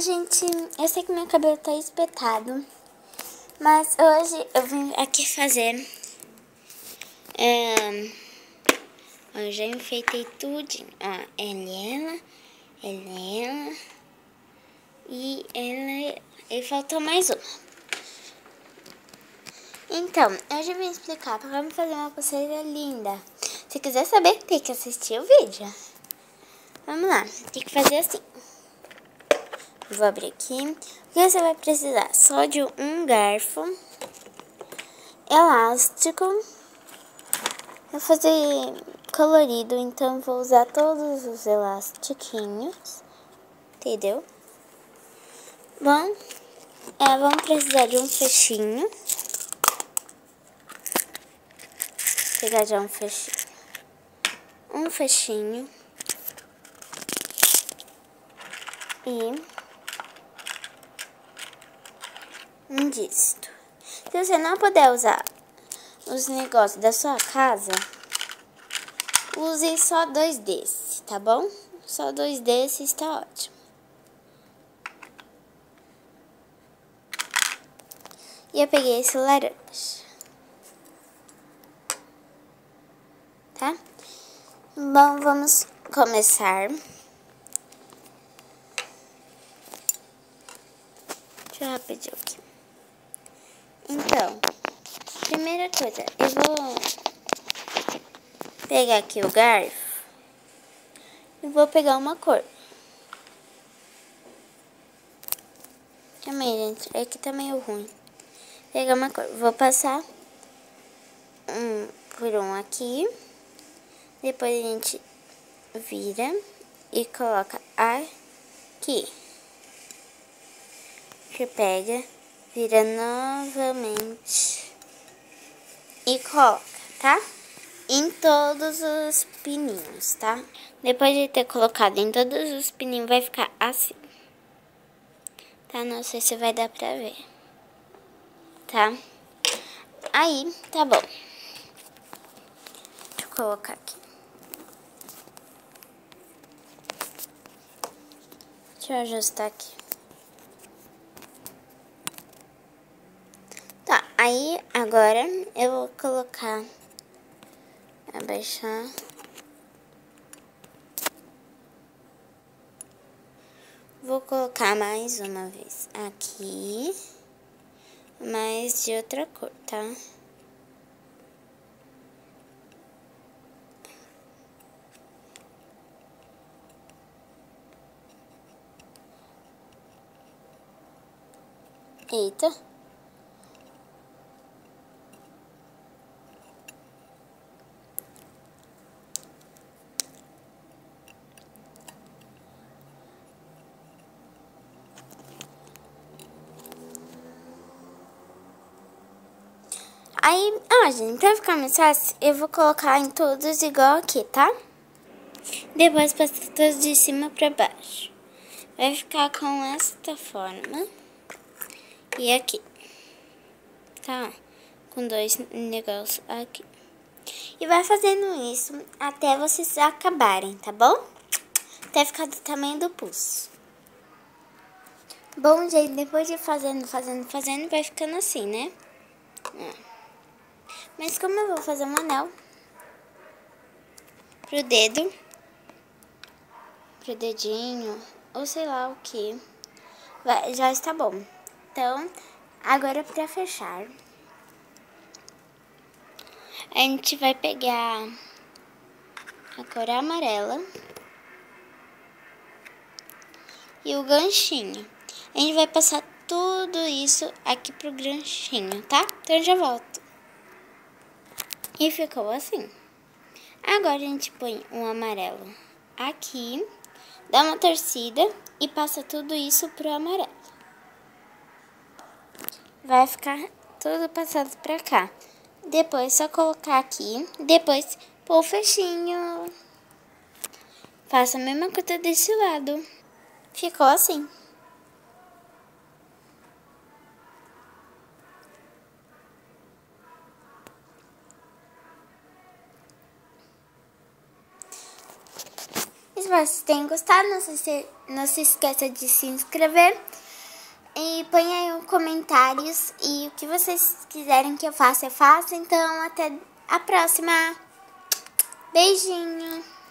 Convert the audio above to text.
gente, eu sei que meu cabelo tá espetado, mas hoje eu vim aqui fazer, eu já enfeitei tudinho, ó, ela, e ela, e faltou mais uma. Então, eu já vim explicar como fazer uma pulseira linda. Se quiser saber, tem que assistir o vídeo. Vamos lá, tem que fazer assim. Vou abrir aqui. O que você vai precisar? Só de um garfo, elástico. Vou fazer colorido, então vou usar todos os elastiquinhos, entendeu? Bom, vamos precisar de um fechinho. Vou pegar já um fechinho. E um disto. Se você não puder usar os negócios da sua casa, use só 2 desses, tá bom? Só 2 desses tá ótimo. E eu peguei esse laranja, tá? Bom, vamos começar. Deixa eu rapidinho aqui. Então, primeira coisa, eu vou pegar aqui o garfo e vou pegar uma cor. Também, gente, aqui tá meio ruim. Pegar uma cor, vou passar por um aqui, depois a gente vira e coloca aqui. Você pega, vira novamente e coloca, tá? Em todos os pininhos, tá? Depois de ter colocado em todos os pininhos, vai ficar assim. Tá? Não sei se vai dar pra ver. Tá? Aí, tá bom. Deixa eu colocar aqui. Deixa eu ajustar aqui. Tá, aí agora eu vou colocar, abaixar. Vou colocar mais uma vez aqui, mas de outra cor, tá? Eita. Aí, gente, pra ficar mais fácil, eu vou colocar em todos igual aqui, tá? Depois passa todos de cima pra baixo. Vai ficar com esta forma. E aqui. Tá? Com 2 negócios aqui. E vai fazendo isso até vocês acabarem, tá bom? Até ficar do tamanho do pulso. Bom, gente, depois de fazendo, vai ficando assim, né? Mas como eu vou fazer um anel pro dedo, pro dedinho, ou sei lá o que, já está bom. Então, agora pra fechar, a gente vai pegar a cor amarela e o ganchinho. A gente vai passar tudo isso aqui pro ganchinho, tá? Então eu já volto. E ficou assim. Agora a gente põe um amarelo aqui, dá uma torcida e passa tudo isso pro amarelo. Vai ficar tudo passado pra cá. Depois só colocar aqui, depois pôr o fechinho. Faça a mesma coisa desse lado. Ficou assim. Espero que vocês tenham gostado. Não se esqueça de se inscrever. E põe aí os comentários. E o que vocês quiserem que eu faça, eu faço. Então, até a próxima. Beijinho.